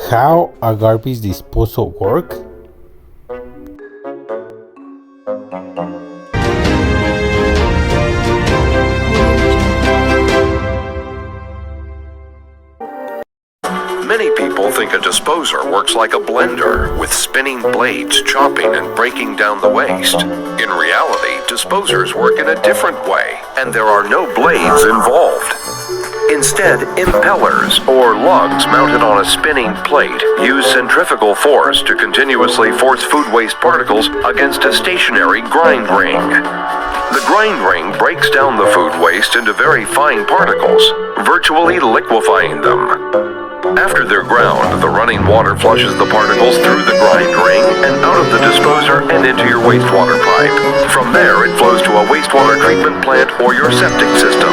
How a garbage disposal work? Many people think a disposer works like a blender, with spinning blades chopping and breaking down the waste. In reality, disposers work in a different way, and there are no blades involved. Instead, impellers, or lugs mounted on a spinning plate, use centrifugal force to continuously force food waste particles against a stationary grind ring. The grind ring breaks down the food waste into very fine particles, virtually liquefying them. After they're ground, the running water flushes the particles through the grind ring and out of the disposer and into your wastewater pipe. From there, it flows to a wastewater treatment plant or your septic system.